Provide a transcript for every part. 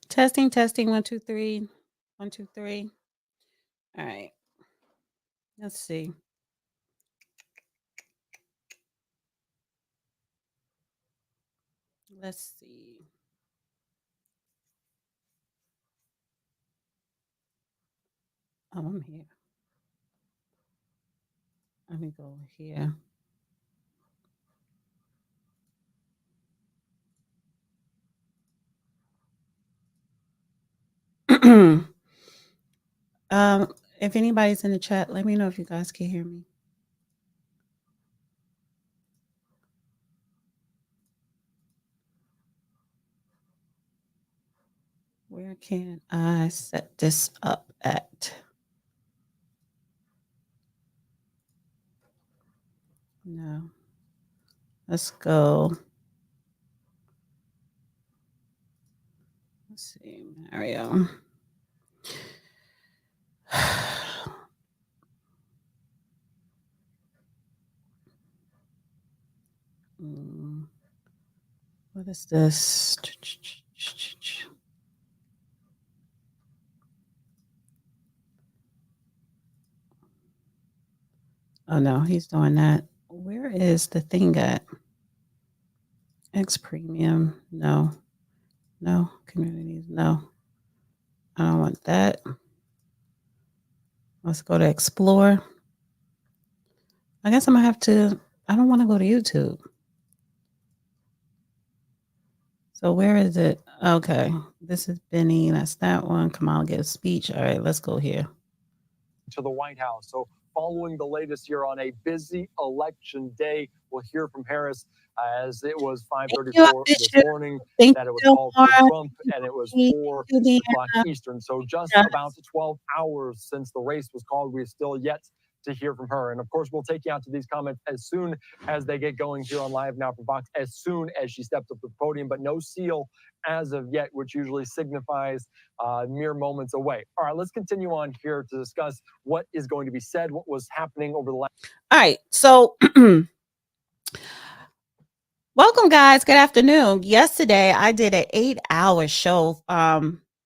Testing, testing, 1, 2, 3. 1, 2, 3. All right. Let's see. Let's see. Oh, I'm here. Let me go here. um, if anybody's in the chat, let me know if you guys can hear me. Where can I set this up at? No. Let's go. Let's see, Mario. What is this? Oh no, he's doing that. Where is the thing at? X Premium. No. No. Communities. No. I don't want that. Let's go to Explore. I guess I'm going to have to. I don't want to go to YouTube. So where is it? Okay. This is Benny. That's that one. Kamala gives speech. All right. Let's go here. To the White House. So following the latest here on a busy election day, we'll hear from Harris as it was 5:34 this morning that it was called for Trump, and it was 4 o'clock Eastern. So just about 12 hours since the race was called. We're still yet to hear from her. And of course, we'll take you out to these comments as soon as they get going here on Live Now for Fox, as soon as she steps up to the podium, but no seal as of yet, which usually signifies mere moments away. All right, let's continue on here to discuss what is going to be said, what was happening over the last. All right, so welcome, guys. Good afternoon. Yesterday, I did an 8-hour show,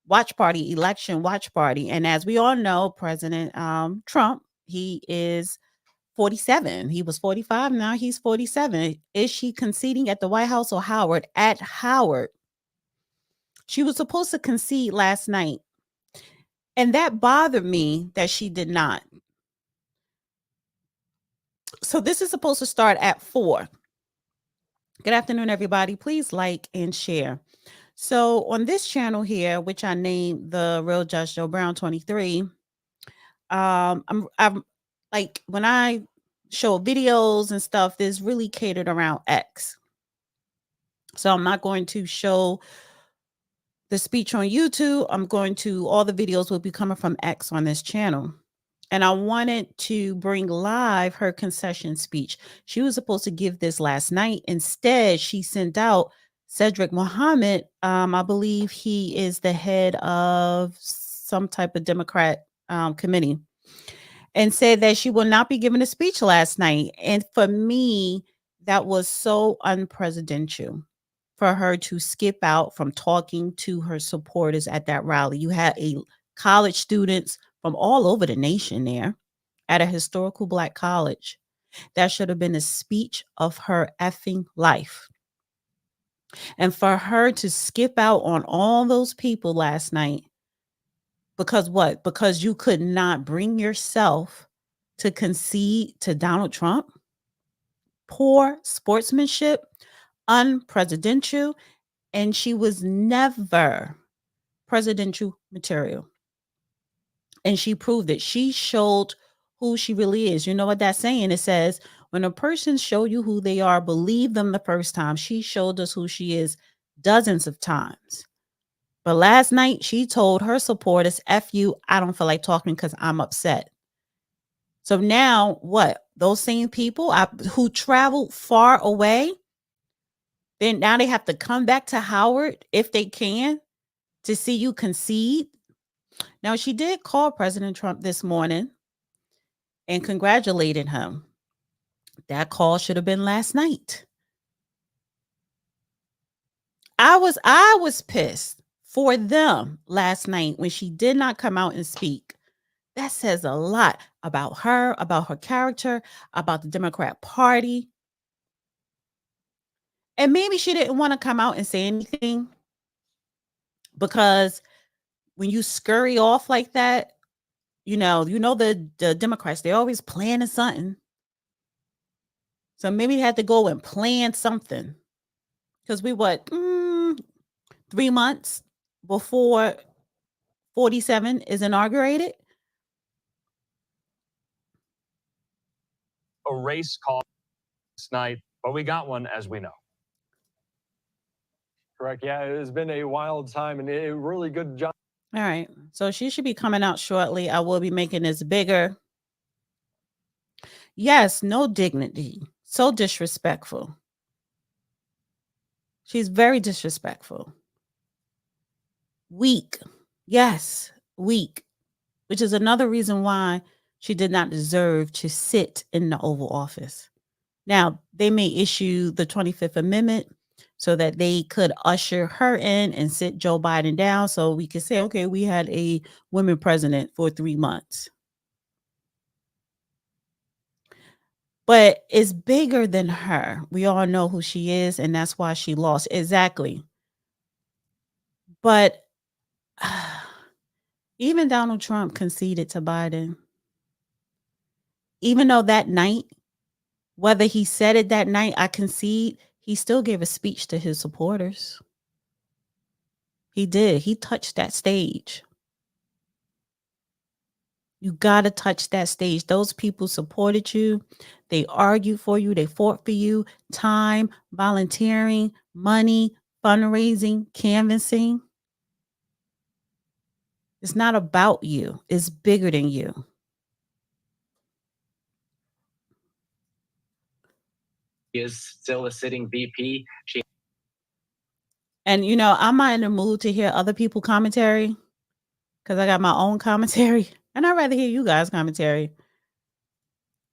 watch party, election watch party. And as we all know, President Trump, he is 47. He was 45. Now he's 47. Is she conceding at the White House or Howard? At Howard. She was supposed to concede last night. And that bothered me that she did not. So this is supposed to start at 4. Good afternoon, everybody. Please like and share. So on this channel here, which I named The Real Judge Joe Brown 23, I'm like, when I show videos and stuff, this really catered around X. So I'm not going to show the speech on YouTube. All the videos will be coming from X on this channel. And I wanted to bring live her concession speech. She was supposed to give this last night. Instead, she sent out Cedric Muhammad. I believe he is the head of some type of Democrat committee, and said that she will not be giving a speech last night. And for me, that was so unpresidential for her to skip out from talking to her supporters at that rally. You had college students from all over the nation there at a historical Black college. That should have been the speech of her effing life. And for her to skip out on all those people last night, because what? Because you could not bring yourself to concede to Donald Trump? Poor sportsmanship, unpresidential, and she was never presidential material. And she proved it. She showed who she really is. You know what that's saying? It says, when a person show you who they are, believe them the first time. She showed us who she is dozens of times. But last night, she told her supporters, F you, I don't feel like talking because I'm upset. So now what? Those same people who traveled far away, then now they have to come back to Howard if they can to see you concede. Now, she did call President Trump this morning and congratulated him. That call should have been last night. I was pissed for them last night when she did not come out and speak. That says a lot about her character, about the Democrat Party. And maybe she didn't want to come out and say anything because when you scurry off like that, the Democrats, they're always planning something. So maybe they had to go and plan something. Because 3 months before 47 is inaugurated? A race call last night, but we got one, as we know. Correct. Yeah, it has been a wild time and a really good job. All right. So she should be coming out shortly. I will be making this bigger. Yes, no dignity. So disrespectful. She's very disrespectful. Weak. Yes, weak. Which is another reason why she did not deserve to sit in the Oval Office. Now, they may issue the 25th Amendment so that they could usher her in and sit Joe Biden down so we could say, okay, we had a woman president for 3 months. But it's bigger than her. We all know who she is, and that's why she lost. Exactly. But even Donald Trump conceded to Biden. Even though that night, whether he said it that night, I concede, he still gave a speech to his supporters. He did. He touched that stage. You got to touch that stage. Those people supported you. They argued for you. They fought for you. Time, volunteering, money, fundraising, canvassing. It's not about you. It's bigger than you. She is still a sitting VP. And, I'm not in the mood to hear other people commentary because I got my own commentary. And I'd rather hear you guys commentary.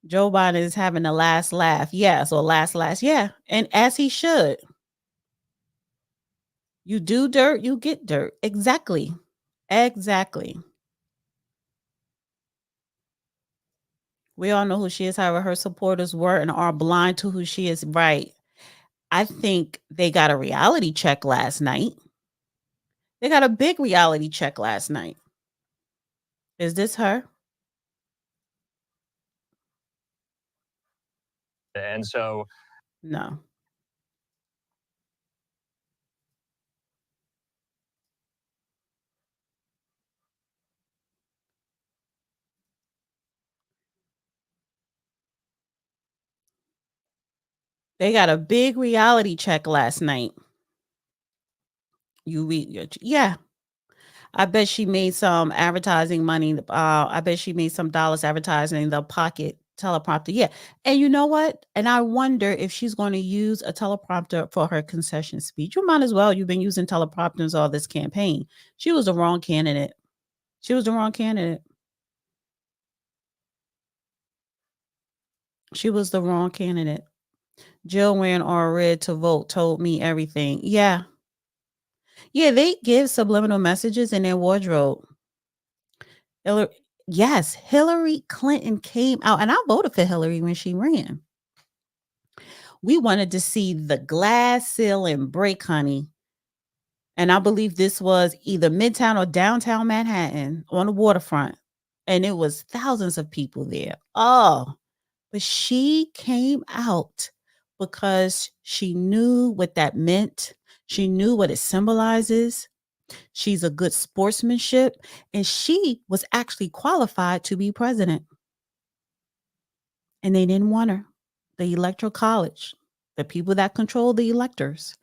Joe Biden is having the last laugh. Yes, or last. Yeah. And as he should. You do dirt, you get dirt. Exactly. We all know who she is, however, her supporters were and are blind to who she is. Right. I think they got a reality check last night. They got a big reality check last night. Is this her? And so, no. They got a big reality check last night. Yeah. I bet she made some advertising money. I bet she made some dollars advertising the pocket teleprompter. Yeah. And you know what? And I wonder if she's going to use a teleprompter for her concession speech. You might as well. You've been using teleprompters all this campaign. She was the wrong candidate. Jill wearing all red to vote told me everything. Yeah. Yeah, they give subliminal messages in their wardrobe. Hillary Clinton came out, and I voted for Hillary when she ran. We wanted to see the glass ceiling break, honey. And I believe this was either Midtown or downtown Manhattan on the waterfront. And it was thousands of people there. Oh, but she came out because she knew what that meant. She knew what it symbolizes. She's a good sportsmanship, and she was actually qualified to be president. And they didn't want her. The Electoral College, the people that control the electors,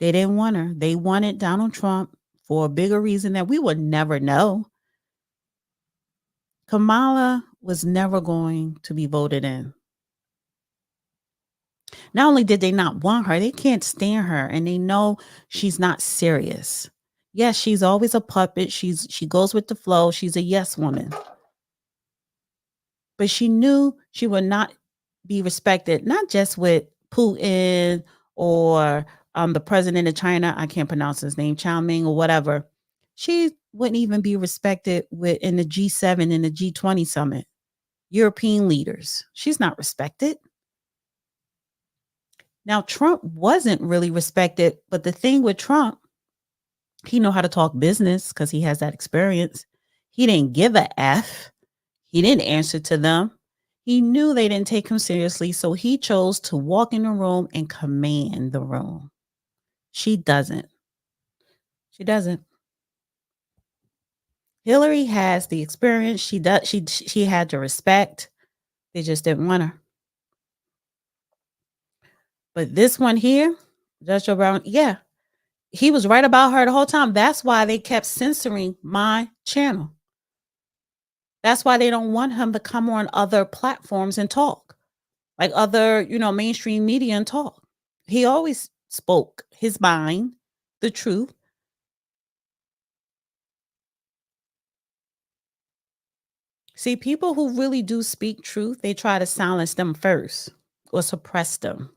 they didn't want her. They wanted Donald Trump for a bigger reason that we would never know. Kamala was never going to be voted in. Not only did they not want her, they can't stand her, and they know she's not serious. Yes, she's always a puppet. She goes with the flow. She's a yes woman. But she knew she would not be respected, not just with Putin or the president of China, I can't pronounce his name, Chow Ming or whatever, she wouldn't even be respected in the G7 and the G20 summit. European leaders, she's not respected. Now, Trump wasn't really respected, but the thing with Trump, he know how to talk business because he has that experience. He didn't give a F. He didn't answer to them. He knew they didn't take him seriously, so he chose to walk in the room and command the room. She doesn't. She doesn't. Hillary has the experience. She does. She had the respect. They just didn't want her. But this one here, Judge Joe Brown, yeah, he was right about her the whole time. That's why they kept censoring my channel. That's why they don't want him to come on other platforms and talk, like other, mainstream media and talk. He always spoke his mind, the truth. See, people who really do speak truth, they try to silence them first or suppress them.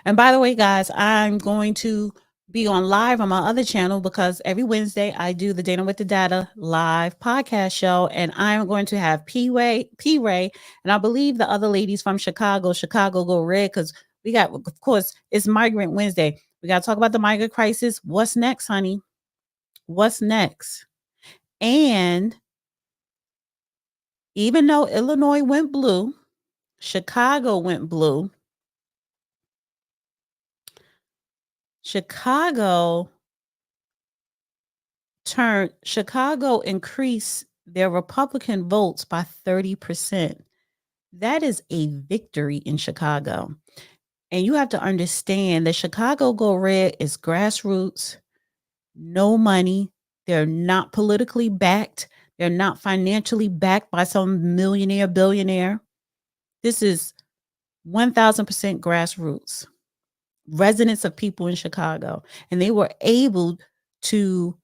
And by the way, guys, I'm going to be on live on my other channel because every Wednesday I do the Dana with the Data live podcast show, and I'm going to have P Ray, and I believe the other ladies from Chicago Go Red, because we got, of course, it's Migrant Wednesday. We got to talk about the migrant crisis. What's next, honey? What's next? And even though Illinois went blue, Chicago went blue. Chicago increased their Republican votes by 30%. That is a victory in Chicago. And you have to understand that Chicago Go Red is grassroots, no money. They're not politically backed. They're not financially backed by some millionaire, billionaire. This is 1000% grassroots. Residents of people in Chicago. And they were able to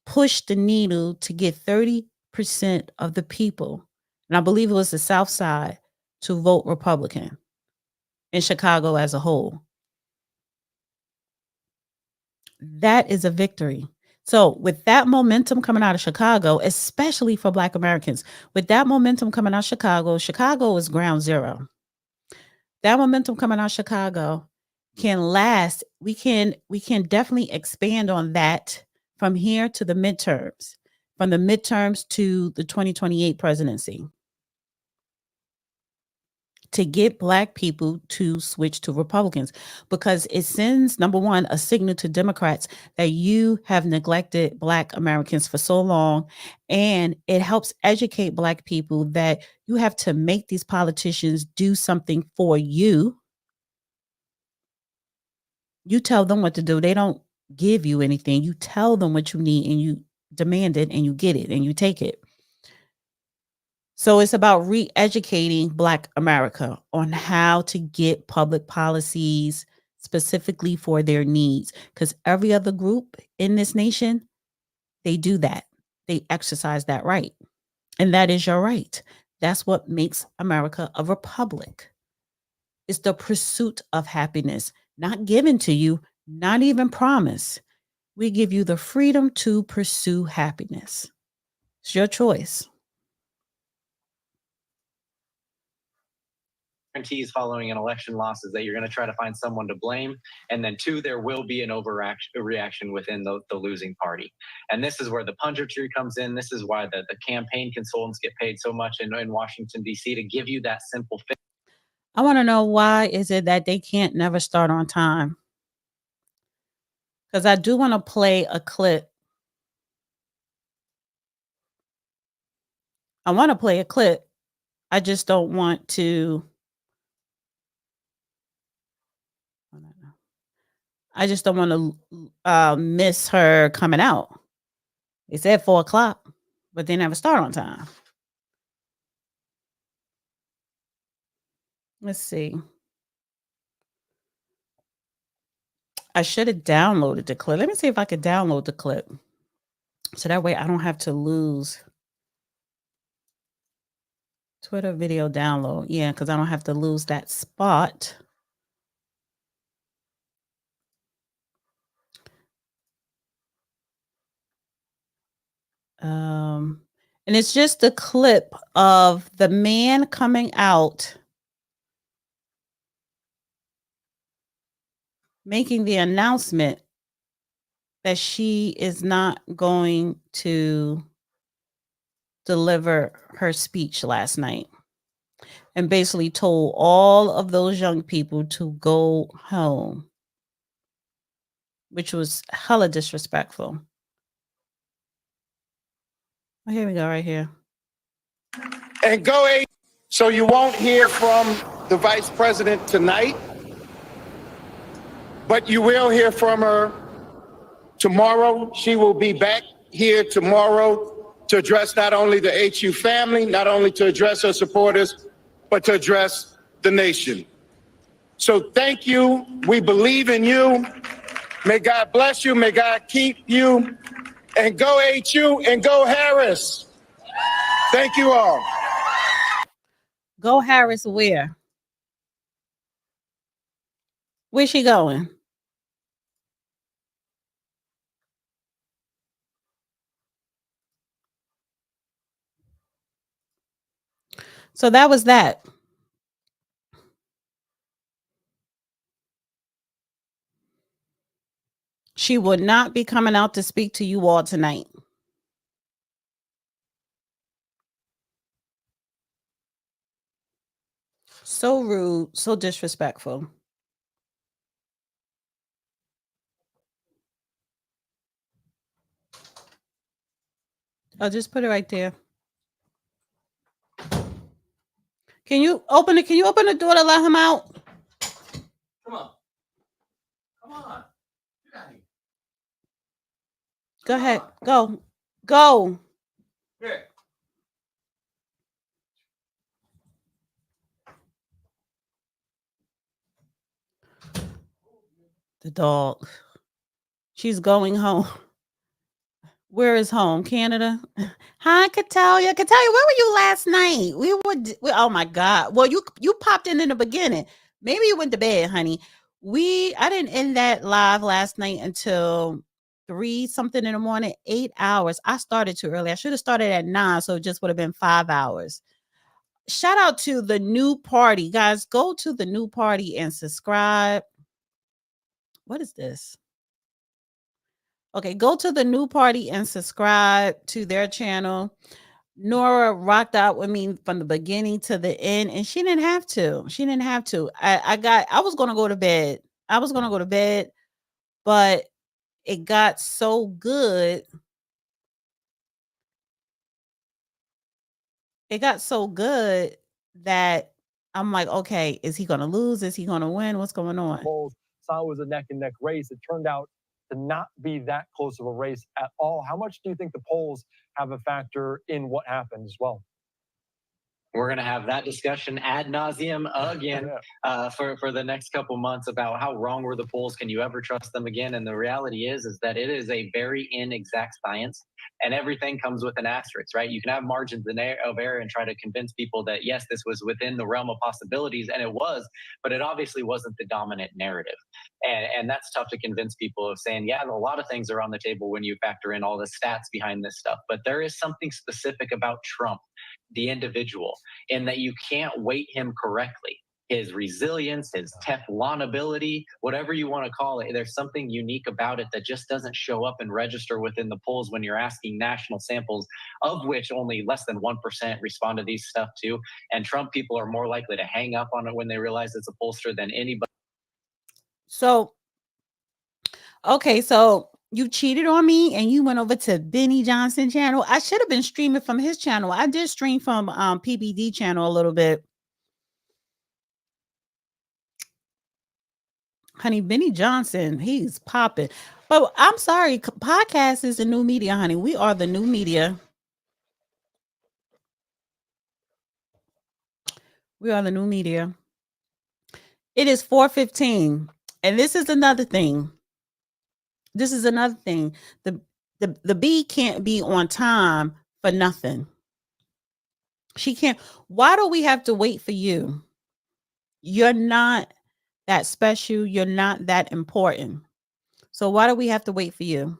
push the needle to get 30% of the people, and I believe it was the South Side, to vote Republican in Chicago as a whole. That is a victory. So with that momentum coming out of Chicago, especially for Black Americans, with that momentum coming out of Chicago is ground zero. That momentum coming out of Chicago can last. We can definitely expand on that from here to the midterms, from the midterms to the 2028 presidency, to get Black people to switch to Republicans, because it sends, number one, a signal to Democrats that you have neglected Black Americans for so long, and it helps educate Black people that you have to make these politicians do something for you. You tell them what to do. They don't give you anything. You tell them what you need and you demand it and you get it and you take it. So it's about re-educating Black America on how to get public policies specifically for their needs. Because every other group in this nation, they do that. They exercise that right. And that is your right. That's what makes America a republic. It's the pursuit of happiness, not given to you, not even promised. We give you the freedom to pursue happiness. It's your choice. Guarantees following an election loss is that you're going to try to find someone to blame. And then two, there will be an overreaction within the losing party. And this is where the punditry comes in. This is why the campaign consultants get paid so much in Washington, D.C. to give you that simple fix. I want to know, why is it that they can't never start on time? Because I do want to play a clip. I want to play a clip. I just don't want to. I just don't want to miss her coming out. They said 4:00, but they never start on time. Let's see. I should have downloaded the clip. Let me see if I could download the clip. So that way I don't have to lose Twitter video download. Yeah, because I don't have to lose that spot. And it's just a clip of the man coming out making the announcement that she is not going to deliver her speech last night, and basically told all of those young people to go home, which was hella disrespectful. Oh, here we go, right here. And go so you won't hear from the vice president tonight, but you will hear from her tomorrow. She will be back here tomorrow to address not only the HU family, not only to address her supporters, but to address the nation. So thank you. We believe in you. May God bless you. May God keep you. And go HU and go Harris. Thank you all. Go Harris where? Where's she going? So that was that. She would not be coming out to speak to you all tonight. So rude, so disrespectful. I'll just put it right there. Can you open it? Can you open the door to let him out? Come on. Come on. Get out of here. Go ahead. Go. Go. Here. The dog. She's going home. Where is home? Canada. Hi, Katalia. Katalia, where were you last night? Oh my God. Well, you popped in the beginning. Maybe you went to bed, honey. I didn't end that live last night until 3 something in the morning, 8 hours. I started too early. I should have started at 9, so it just would have been 5 hours. Shout out to the new party. Guys, go to the new party and subscribe. What is this? Okay, go to the new party and subscribe to their channel. Nora rocked out with me from the beginning to the end, and she didn't have to. She didn't have to. I was gonna go to bed. But it got so good. It got so good that I'm like, okay, is he gonna lose? Is he gonna win? What's going on? Polls saw it was a neck and neck race. It turned out to not be that close of a race at all. How much do you think the polls have a factor in what happened as well? We're going to have that discussion ad nauseum again for the next couple months about how wrong were the polls. Can you ever trust them again? And the reality is that it is a very inexact science, and everything comes with an asterisk, right? You can have margins of error and try to convince people that, yes, this was within the realm of possibilities, and it was, but it obviously wasn't the dominant narrative. And that's tough to convince people of saying, yeah, a lot of things are on the table when you factor in all the stats behind this stuff. But there is something specific about Trump, the individual, in that you can't weight him correctly. His resilience, his Teflon ability, whatever you want to call it, there's something unique about it that just doesn't show up and register within the polls when you're asking national samples, of which only less than 1% respond to these stuff too. And Trump people are more likely to hang up on it when they realize it's a pollster than anybody. So, okay, so you cheated on me and you went over to Benny Johnson channel. I should have been streaming from his channel. I did stream from PBD channel a little bit. Honey, Benny Johnson, he's popping. But I'm sorry, podcast is the new media, honey. We are the new media. We are the new media. It is 4:15, and this is another thing. The bee can't be on time for nothing. She can't. Why do we have to wait for you? You're not that special. You're not that important. So why do we have to wait for you?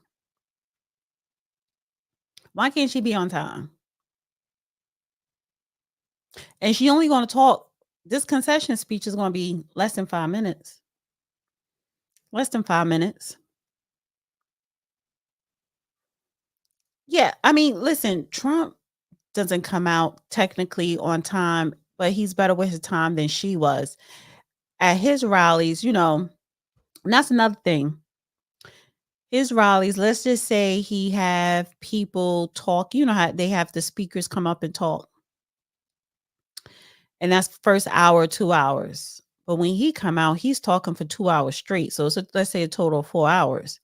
Why can't she be on time? And she only going to talk. This concession speech is going to be less than 5 minutes. Less than 5 minutes. Yeah, I mean, listen, Trump doesn't come out technically on time, but he's better with his time than she was. At his rallies, you know, and that's another thing. His rallies, let's just say he have people talk, you know how they have the speakers come up and talk. And that's first hour, 2 hours. But when he come out, he's talking for 2 hours straight. So let's say a total of 4 hours.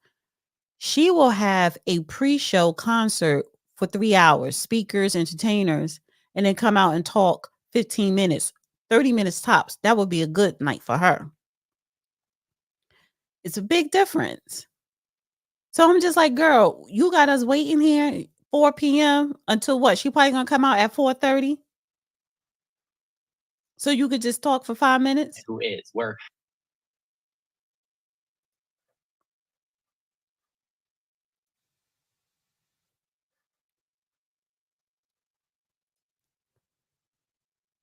She will have a pre-show concert for 3 hours, speakers, entertainers, and then come out and talk 15 minutes, 30 minutes tops. That would be a good night for her. It's a big difference. So I'm just like, girl, you got us waiting here 4 p.m. until what? She probably gonna come out at 4:30. So you could just talk for 5 minutes? Who is where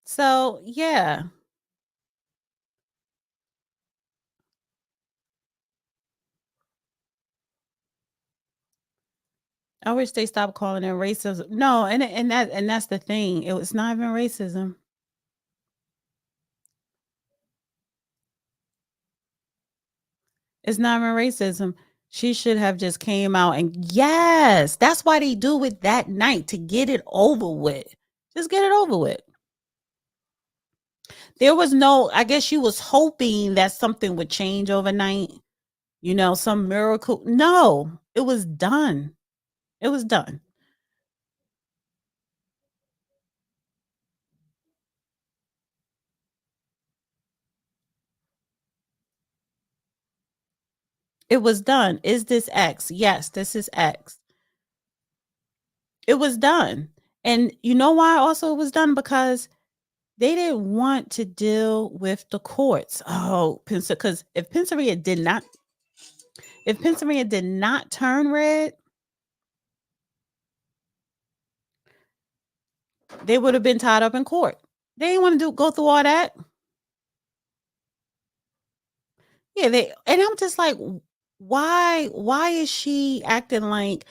So yeah. I wish they stopped calling it racism. No, and that's the thing. It was not even racism. It's not even racism. She should have just came out and yes, that's why they do it that night to get it over with. Just get it over with. There was no, I guess she was hoping that something would change overnight. You know, some miracle. No, it was done. It was done. It was done. Is this X? Yes, this is X. It was done. And you know why also it was done? Because they didn't want to deal with the courts. Oh, because if Pennsylvania did not turn red, they would have been tied up in court. They didn't want to go through all that. Yeah, and I'm just like, why is she acting like,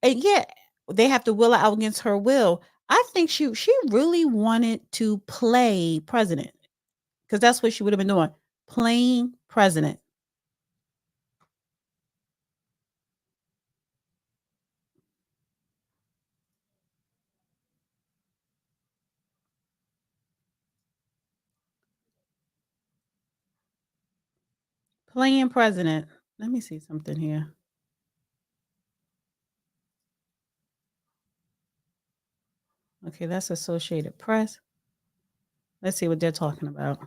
and yeah, they have to will it out against her will. I think she really wanted to play president because that's what she would have been doing, playing president. Playing president. Let me see something here. Okay, that's Associated Press. Let's see what they're talking about.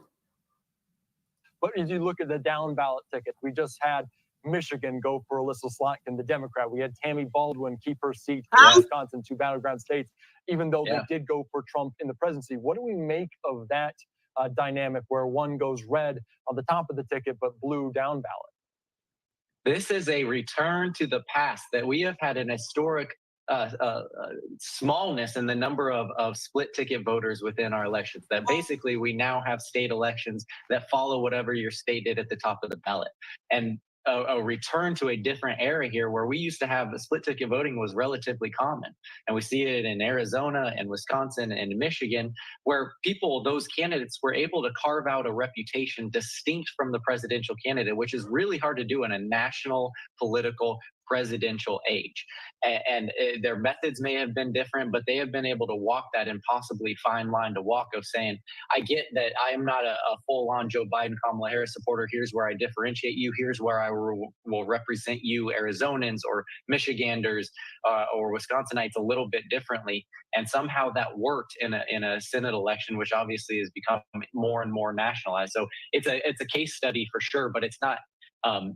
But if you look at the down ballot tickets, we just had Michigan go for Alyssa Slotkin, the Democrat. We had Tammy Baldwin keep her seat for Wisconsin, 2 battleground states, even though they did go for Trump in the presidency. What do we make of that dynamic where one goes red on the top of the ticket but blue down ballot? This is a return to the past that we have had an historic smallness in the number of split ticket voters within our elections, that basically we now have state elections that follow whatever your state did at the top of the ballot. And a return to a different era here where we used to have the split ticket voting was relatively common. And we see it in Arizona and Wisconsin and Michigan, where those candidates were able to carve out a reputation distinct from the presidential candidate, which is really hard to do in a national political presidential age. And their methods may have been different, but they have been able to walk that impossibly fine line to walk of saying, I get that I am not a full-on Joe Biden, Kamala Harris supporter. Here's where I differentiate you. Here's where I will represent you Arizonans or Michiganders or Wisconsinites a little bit differently. And somehow that worked in a Senate election, which obviously has become more and more nationalized. So it's a case study for sure, but it's not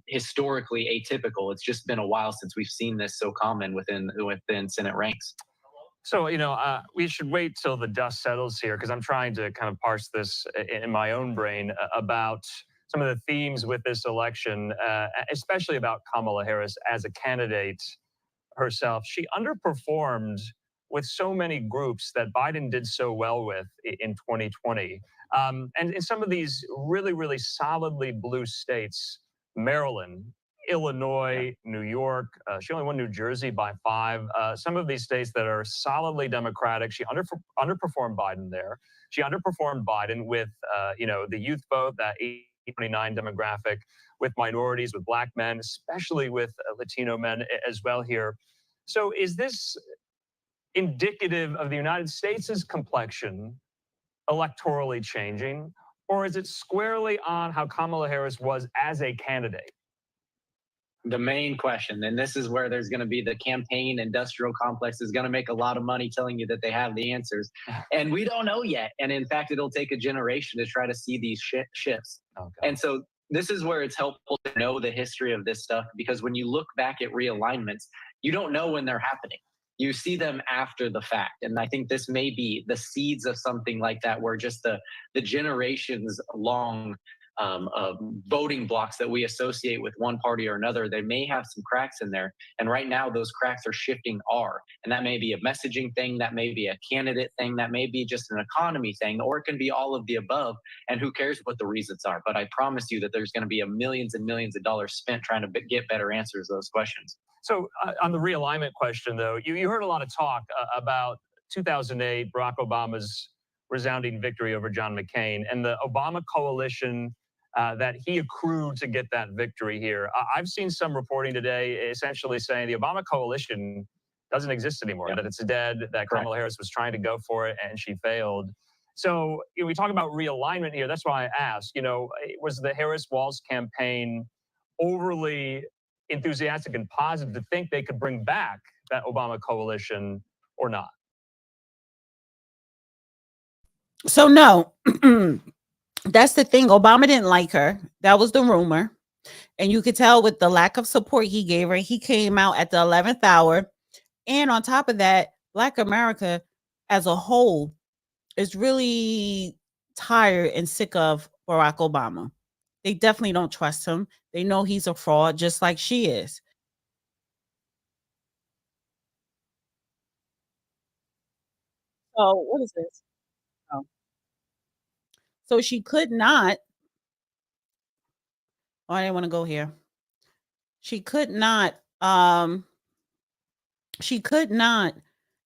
historically atypical. It's just been a while since we've seen this so common within Senate ranks. So, we should wait till the dust settles here because I'm trying to kind of parse this in my own brain about some of the themes with this election, especially about Kamala Harris as a candidate. herself, she underperformed with so many groups that Biden did so well with in 2020. And in some of these really, really solidly blue states, Maryland, Illinois, New York, she only won New Jersey by 5. Some of these states that are solidly Democratic, she underperformed Biden there. She underperformed Biden with, the youth vote, that 29 demographic, with minorities, with Black men, especially with Latino men as well here. So is this indicative of the United States' complexion electorally changing, or is it squarely on how Kamala Harris was as a candidate? The main question, and this is where there's going to be the campaign industrial complex is going to make a lot of money telling you that they have the answers. And we don't know yet. And in fact, it'll take a generation to try to see these shifts. Okay. And so this is where it's helpful to know the history of this stuff, because when you look back at realignments, you don't know when they're happening. You see them after the fact. And I think this may be the seeds of something like that, where just the generations long voting blocks that we associate with one party or another, they may have some cracks in there. And right now, those cracks are shifting and that may be a messaging thing, that may be a candidate thing, that may be just an economy thing, or it can be all of the above. And who cares what the reasons are? But I promise you that there's going to be millions and millions of dollars spent trying to get better answers to those questions. So on the realignment question, though, you heard a lot of talk about 2008, Barack Obama's resounding victory over John McCain and the Obama coalition that he accrued to get that victory here. I've seen some reporting today essentially saying the Obama coalition doesn't exist anymore, that it's dead, that Kamala Harris was trying to go for it and she failed. So we talk about realignment here. That's why I asked, was the Harris-Walz campaign overly enthusiastic and positive to think they could bring back that Obama coalition or not? So no, that's the thing. Obama didn't like her. That was the rumor. And you could tell with the lack of support he gave her, he came out at the 11th hour. And on top of that, Black America as a whole is really tired and sick of Barack Obama. They definitely don't trust him. They know he's a fraud, just like she is. So what is this? Oh. So she could not. Oh, I didn't want to go here. She could not. She could not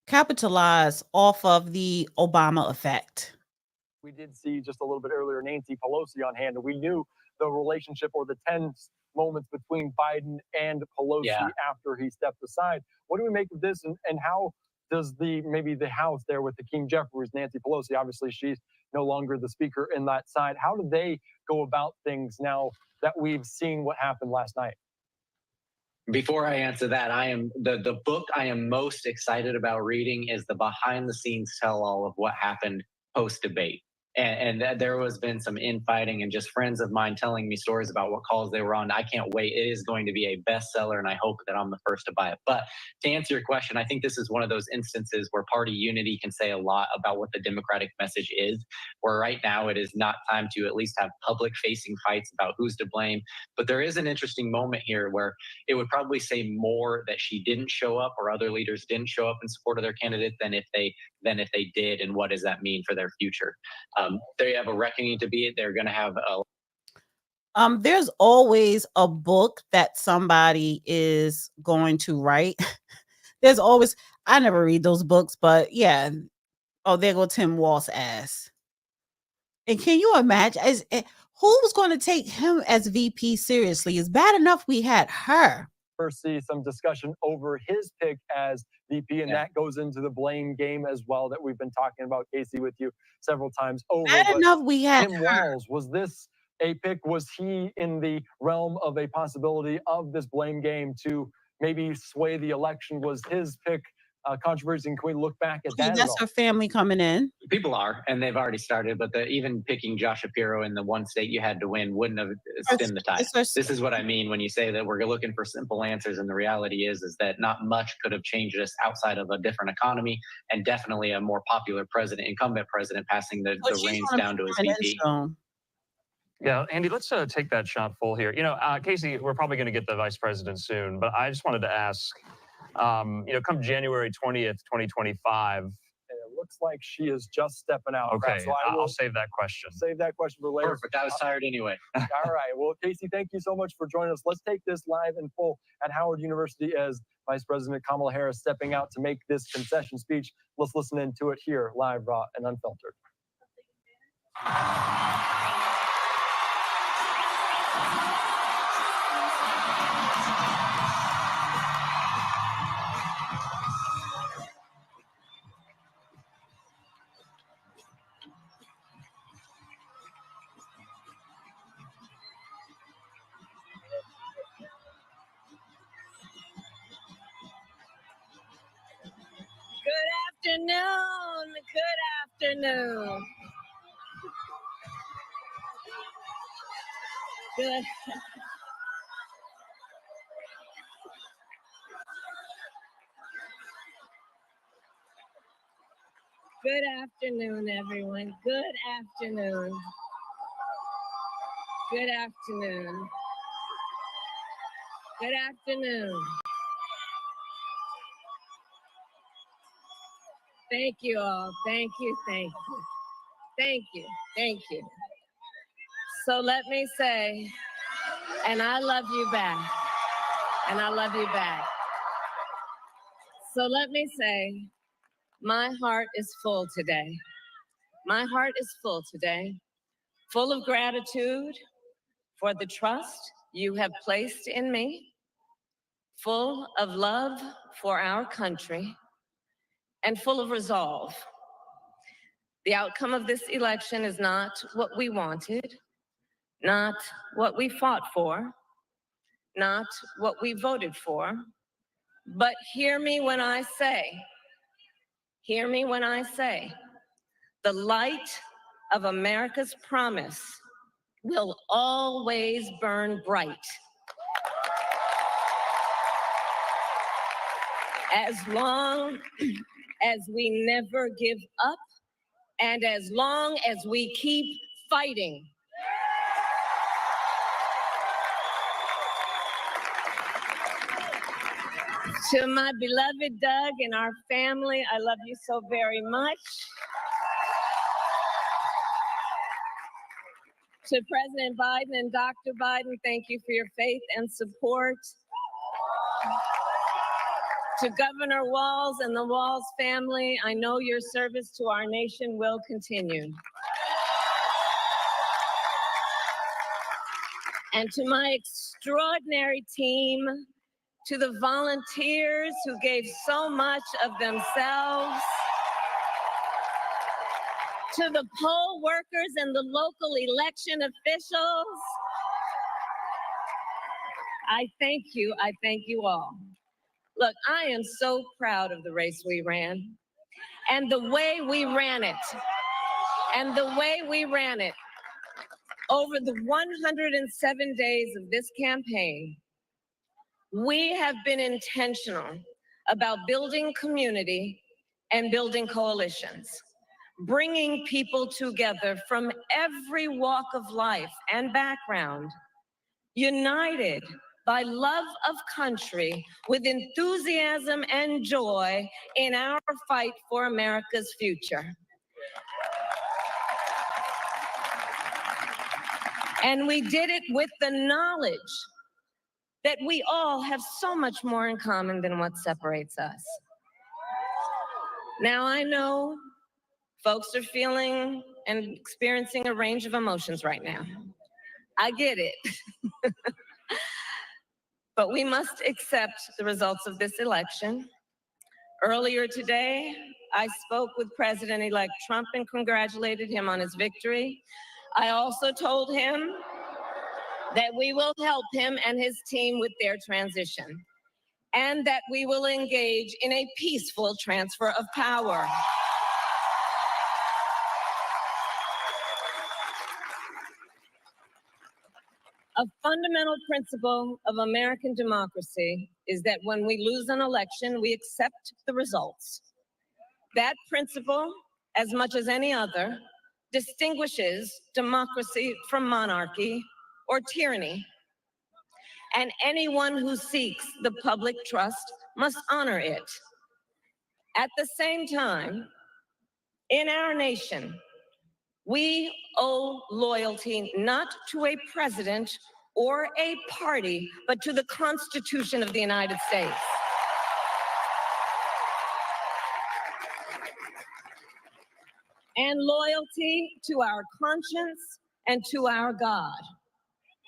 capitalize off of the Obama effect. We did see just a little bit earlier Nancy Pelosi on hand, and we knew the relationship or the tense moments between Biden and Pelosi after he stepped aside. What do we make of this, and how does maybe the House there with the King Jeffries, Nancy Pelosi, obviously she's no longer the speaker in that side, how do they go about things now that we've seen what happened last night? Before I answer that, I am the book I am most excited about reading is the behind the scenes tell all of what happened post debate. And there has been some infighting and just friends of mine telling me stories about what calls they were on. I can't wait. It is going to be a bestseller, and I hope that I'm the first to buy it. But to answer your question, I think this is one of those instances where party unity can say a lot about what the Democratic message is, where right now it is not time to at least have public-facing fights about who's to blame. But there is an interesting moment here where it would probably say more that she didn't show up or other leaders didn't show up in support of their candidate than if they did, and what does that mean for their future? They have a reckoning to be. They're going to have a. There's always a book that somebody is going to write. There's always. I never read those books, but yeah. Oh, there go Tim Walz's ass. And can you imagine? Who was going to take him as VP seriously? It's bad enough we had her. First, see some discussion over his pick as VP, and that goes into the blame game as well that we've been talking about, Casey, with you several times over. Bad enough we had Tim Walz. Was this a pick? Was he in the realm of a possibility of this blame game to maybe sway the election? Was his pick controversy? And can we look back at that? That's her family coming in. People are, and they've already started. But even picking Josh Shapiro in the one state you had to win wouldn't have stemmed the tide. This is what I mean when you say that we're looking for simple answers, and the reality is that not much could have changed us outside of a different economy and definitely a more popular incumbent president, passing the reins down to his VP. Yeah, Andy, let's take that shot full here. Casey, we're probably going to get the vice president soon, but I just wanted to ask, come January 20th, 2025. And it looks like she is just stepping out. Okay, So I'll save that question. Save that question for later. Perfect. I was tired anyway. All right. Well, Casey, thank you so much for joining us. Let's take this live and full at Howard University as Vice President Kamala Harris stepping out to make this concession speech. Let's listen into it here, live, raw, and unfiltered. Good afternoon. Good afternoon. Good. Good afternoon, everyone. Good afternoon. Good afternoon. Good afternoon. Thank you all. Thank you. Thank you. Thank you. Thank you. So let me say, and I love you back. And I love you back. So let me say, my heart is full today. My heart is full today, full of gratitude for the trust you have placed in me, full of love for our country, and full of resolve. The outcome of this election is not what we wanted, not what we fought for, not what we voted for, but hear me when I say, the light of America's promise will always burn bright. As long as we never give up, and as long as we keep fighting. To my beloved Doug and our family, I love you so very much. To President Biden and Dr. Biden, thank you for your faith and support. To Governor Walz and the Walz family, I know your service to our nation will continue. And to my extraordinary team, to the volunteers who gave so much of themselves, to the poll workers and the local election officials, I thank you all. Look, I am so proud of the race we ran and the way we ran it. Over the 107 days of this campaign, we have been intentional about building community and building coalitions, bringing people together from every walk of life and background, united by love of country with enthusiasm and joy in our fight for America's future. And we did it with the knowledge that we all have so much more in common than what separates us. Now, I know folks are feeling and experiencing a range of emotions right now. I get it. But we must accept the results of this election. Earlier today, I spoke with President-elect Trump and congratulated him on his victory. I also told him that we will help him and his team with their transition, and that we will engage in a peaceful transfer of power. A fundamental principle of American democracy is that when we lose an election, we accept the results. That principle, as much as any other, distinguishes democracy from monarchy or tyranny. and anyone who seeks the public trust must honor it. At the same time, in our nation, we owe loyalty not to a president or a party, but to the Constitution of the United States. And loyalty to our conscience and to our God.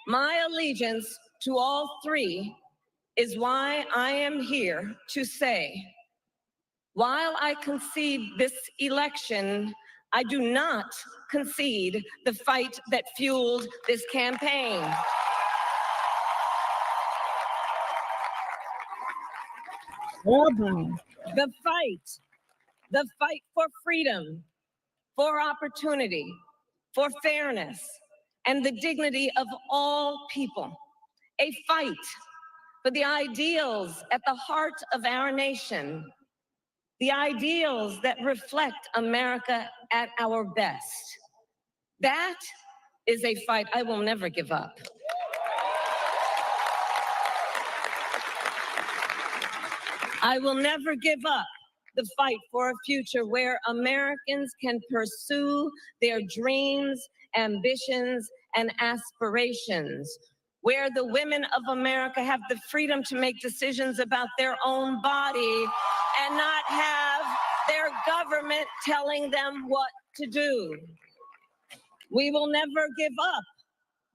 My allegiance to all three is why I am here to say, while I concede this election, I do not concede the fight that fueled this campaign. The fight for freedom, for opportunity, for fairness, and the dignity of all people. A fight for the ideals at the heart of our nation, the ideals that reflect America at our best. That is a fight I will never give up. I will never give up the fight for a future where Americans can pursue their dreams, ambitions, and aspirations, where the women of America have the freedom to make decisions about their own body and not have their government telling them what to do. We will never give up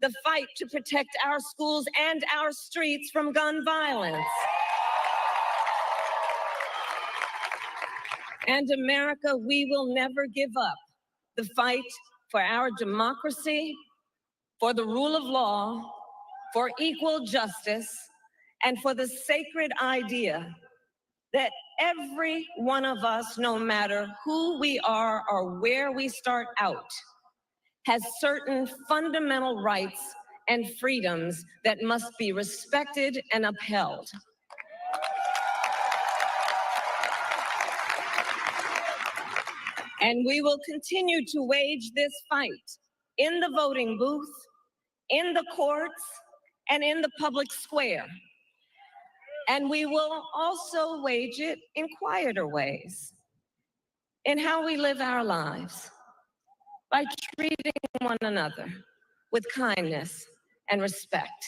the fight to protect our schools and our streets from gun violence. And America, we will never give up the fight for our democracy, for the rule of law, for equal justice, and for the sacred idea that every one of us, no matter who we are or where we start out, has certain fundamental rights and freedoms that must be respected and upheld. And we will continue to wage this fight in the voting booth, in the courts, and in the public square. And we will also wage it in quieter ways, in how we live our lives, by treating one another with kindness and respect,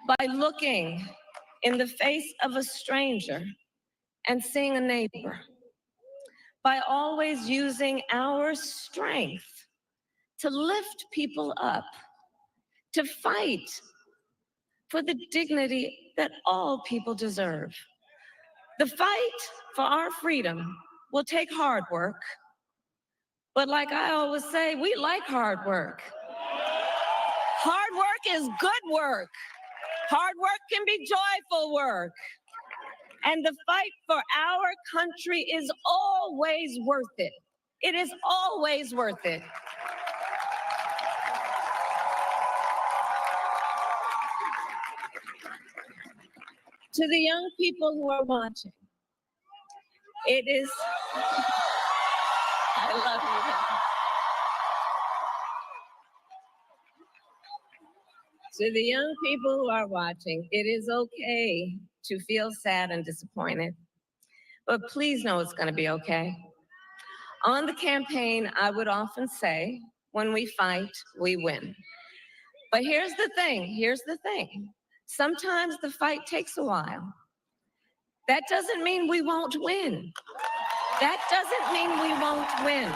by looking in the face of a stranger and seeing a neighbor, by always using our strength to lift people up, to fight for the dignity that all people deserve. The fight for our freedom will take hard work, but like I always say, we like hard work. Hard work is good work. Hard work can be joyful work. And the fight for our country is always worth it. It is always worth it. To the young people who are watching, it is, I love you. To the young people who are watching, it is okay to feel sad and disappointed, but please know it's going to be okay. On the campaign, I would often say, when we fight, we win. But here's the thing. Sometimes the fight takes a while. That doesn't mean we won't win. That doesn't mean we won't win.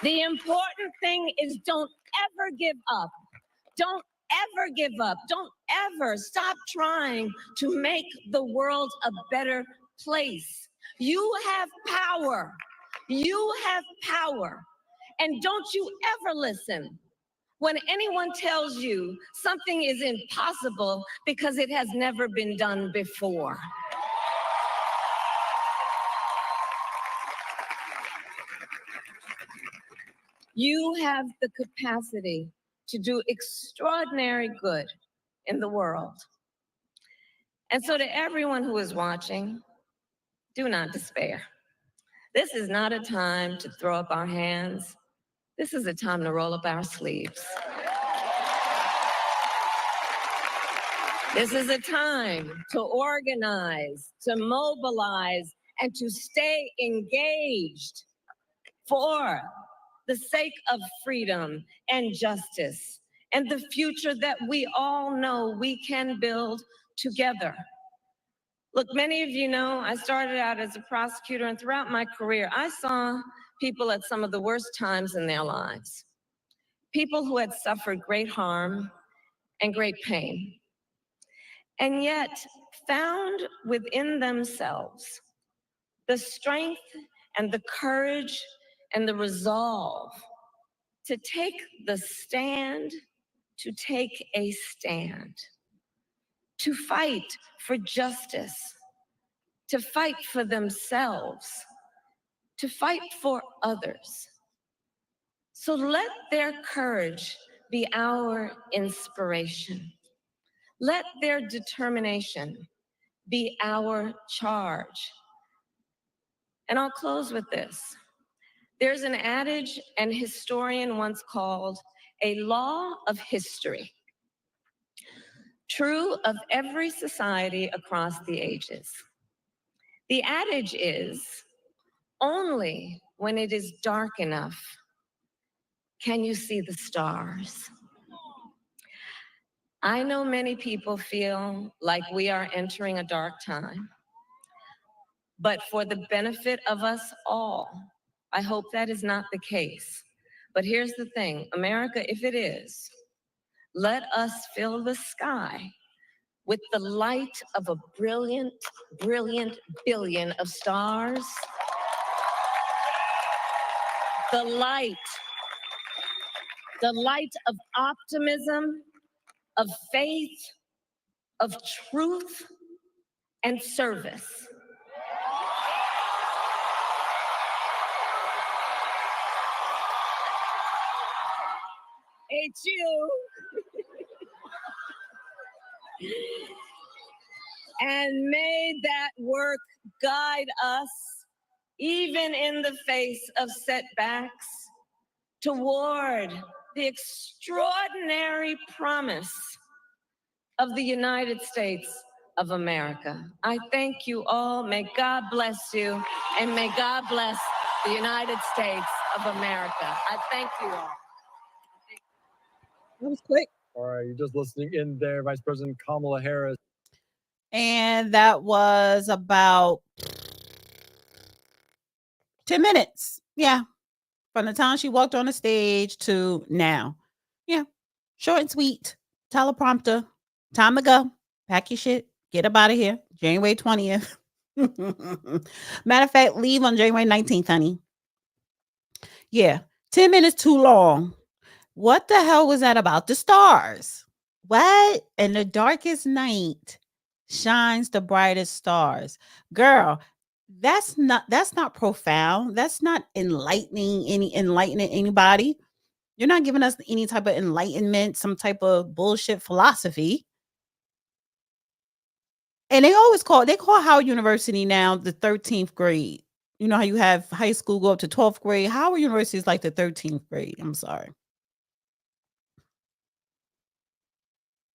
The important thing is don't ever give up. Don't ever give up. Don't ever stop trying to make the world a better place. You have power. You have power. And don't you ever listen when anyone tells you something is impossible because it has never been done before. You have the capacity to do extraordinary good in the world. And so to everyone who is watching, do not despair. This is not a time to throw up our hands. This is a time to roll up our sleeves. This is a time to organize, to mobilize, and to stay engaged for the sake of freedom and justice and the future that we all know we can build together. Look, many of you know I started out as a prosecutor, and throughout my career, I saw people at some of the worst times in their lives. People who had suffered great harm and great pain, and yet found within themselves the strength and the courage and the resolve to take the stand, to take a stand, to fight for justice, to fight for themselves, to fight for others. So let their courage be our inspiration. Let their determination be our charge. And I'll close with this. There's an adage an historian once called a law of history, true of every society across the ages. The adage is, only when it is dark enough can you see the stars. I know many people feel like we are entering a dark time, but for the benefit of us all, I hope that is not the case. But here's the thing, America, if it is, let us fill the sky with the light of a brilliant, brilliant billion of stars. The light of optimism, of faith, of truth, and service. It's you. And may that work guide us, even in the face of setbacks, toward the extraordinary promise of the United States of America. I thank you all. May God bless you, and may God bless the United States of America. I thank you all. That was quick. All right, you're just listening in there, Vice President Kamala Harris. And that was about 10 minutes. Yeah. From the time she walked on the stage to now. Yeah. Short and sweet. Teleprompter. Time to go. Pack your shit. Get up out of here. January 20th. Matter of fact, leave on January 19th, honey. Yeah. 10 minutes too long. What the hell was that about? The stars. What? And the darkest night shines the brightest stars. Girl, that's not profound. That's not enlightening anybody. You're not giving us any type of enlightenment, some type of bullshit philosophy. And they call Howard University now the 13th grade. You know how you have high school go up to 12th grade? Howard University is like the 13th grade. I'm sorry.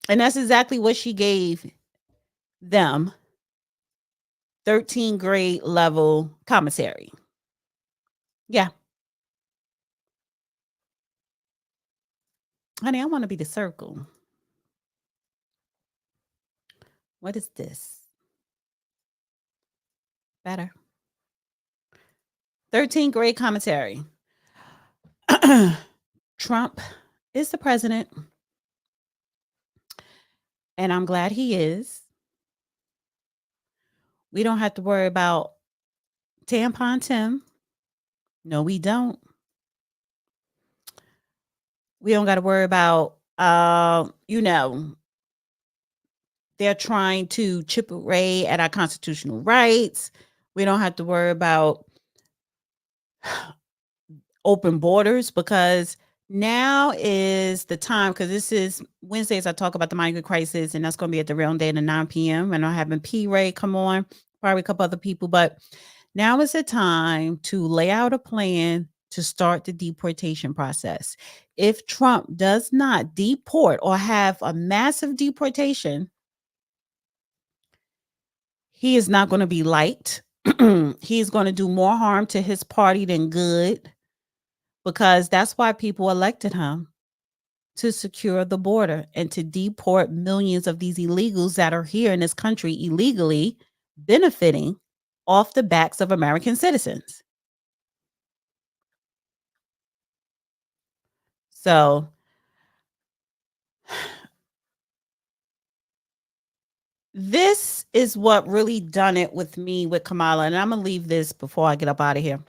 And that's exactly what she gave them. 13th grade level commissary. Yeah. Honey, I want to be the circle. What is this? Better. 13th grade commentary. Trump is the president. And I'm glad he is. We don't have to worry about Tampon Tim. No, we don't. We don't got to worry about, they're trying to chip away at our constitutional rights. We don't have to worry about open borders, because now is the time, because this is Wednesdays, I talk about the migrant crisis, and that's going to be at the Real Day at 9 p.m. And I'm having P. Ray come on, probably a couple other people, but now is the time to lay out a plan to start the deportation process. If Trump does not deport or have a massive deportation, he is not going to be liked. He's going to do more harm to his party than good, because that's why people elected him, to secure the border and to deport millions of these illegals that are here in this country illegally, benefiting off the backs of American citizens. So this is what really done it with me with Kamala. And I'm going to leave this before I get up out of here.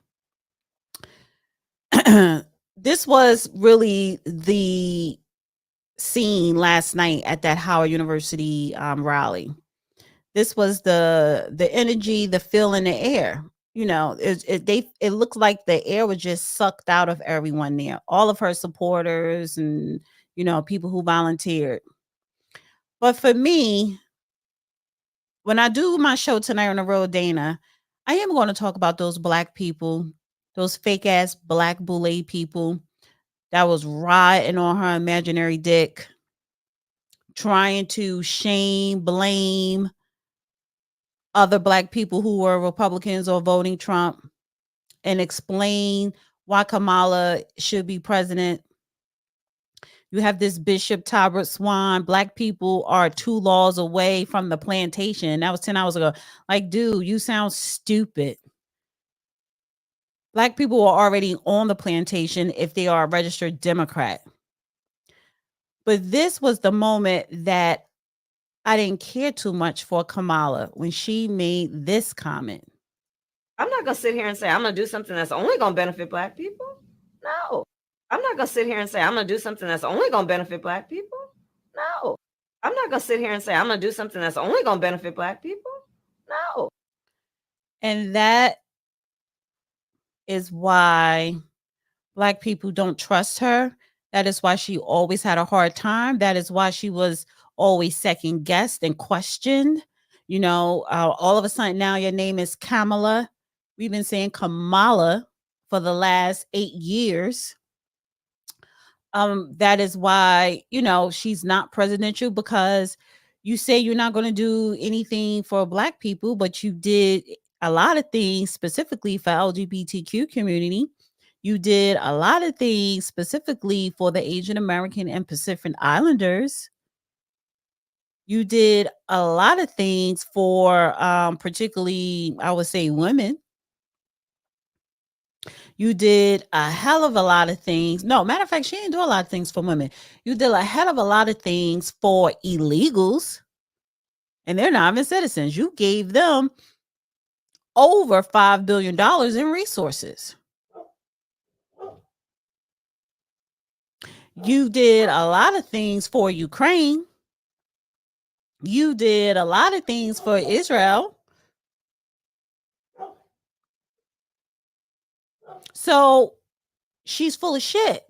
This was really the scene last night at that Howard University rally. This was the energy, the feel in the air. You know, it looked like the air was just sucked out of everyone there. All of her supporters and, you know, people who volunteered. But for me, when I do my show tonight on the road, Dana, I am going to talk about those black people, those fake ass black boule people that was riding on her imaginary dick, trying to shame, blame other black people who were Republicans or voting Trump, and explain why Kamala should be president. You have this Bishop Talbot Swan. Black people are 2 laws away from the plantation. That was 10 hours ago. Like, dude, you sound stupid. Black people are already on the plantation if they are a registered Democrat. But this was the moment that I didn't care too much for Kamala when she made this comment. I'm not going to sit here and say I'm going to do something that's only going to benefit black people. No. I'm not going to sit here and say I'm going to do something that's only going to benefit black people. No. I'm not going to sit here and say I'm going to do something that's only going to benefit black people. No. And that is why black people don't trust her. That is why she always had a hard time. That is why she was always second guessed and questioned. You know, all of a sudden now your name is Kamala. We've been saying Kamala for the last 8 years. That is why, you know, she's not presidential, because you say you're not going to do anything for black people, but you did a lot of things specifically for LGBTQ community. You did a lot of things specifically for the Asian American and Pacific Islanders. You did a lot of things for particularly, I would say, women. You did a hell of a lot of things. No, matter of fact, she didn't do a lot of things for women. You did a hell of a lot of things for illegals, and they're not even citizens. You gave them over $5 billion in resources. You did a lot of things for Ukraine. You did a lot of things for Israel. So she's full of shit.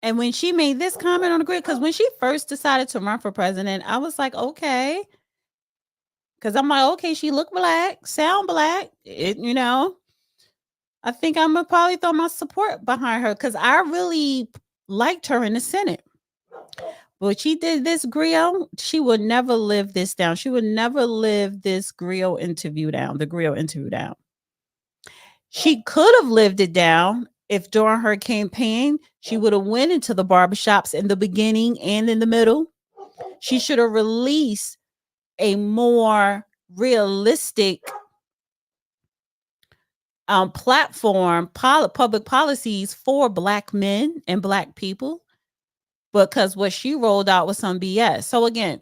And when she made this comment on the grid, because when she first decided to run for president, I was like, okay. Because I'm like, okay, she look black, sound black. You know, I think I'm going to probably throw my support behind her, because I really liked her in the Senate. But she did this grill. She would never live this down. She would never live this grill interview down, the grill interview down. She could have lived it down if during her campaign, she would have went into the barbershops in the beginning and in the middle. She should have released a more realistic platform, public policies for black men and black people, because what she rolled out was some BS. So again,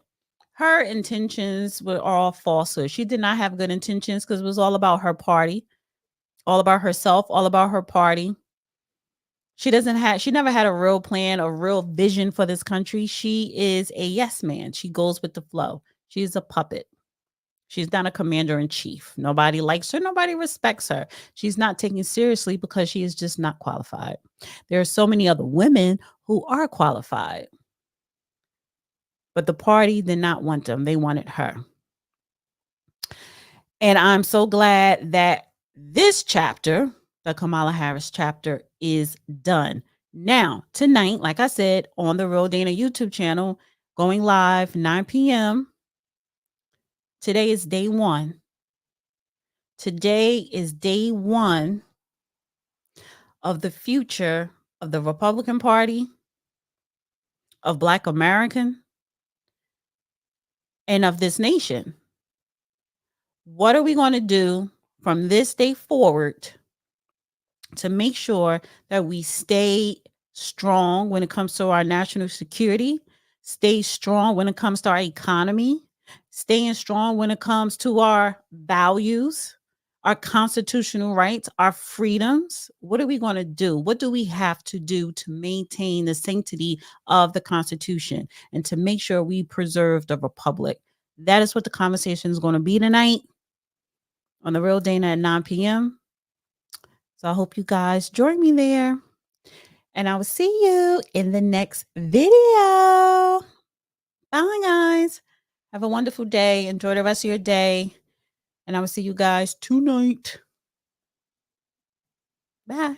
her intentions were all falsehood. She did not have good intentions, because it was all about her party, all about herself, all about her party. She never had a real plan, a real vision for this country. She is a yes man. She goes with the flow. She's a puppet. She's not a commander in chief. Nobody likes her. Nobody respects her. She's not taken seriously because she is just not qualified. There are so many other women who are qualified, but the party did not want them. They wanted her. And I'm so glad that this chapter, the Kamala Harris chapter, is done. Now, tonight, like I said, on the Real Dana YouTube channel, going live 9 p.m., Today is day one. Today is day one of the future of the Republican Party, of Black American, and of this nation. What are we going to do from this day forward to make sure that we stay strong when it comes to our national security, stay strong when it comes to our economy, staying strong when it comes to our values, our constitutional rights, our freedoms? What are we going to do? What do we have to do to maintain the sanctity of the Constitution and to make sure we preserve the Republic? That is what the conversation is going to be tonight on The Real Dana at 9 p.m. So I hope you guys join me there. And I will see you in the next video. Bye, guys. Have a wonderful day. Enjoy the rest of your day. And I will see you guys tonight. Bye.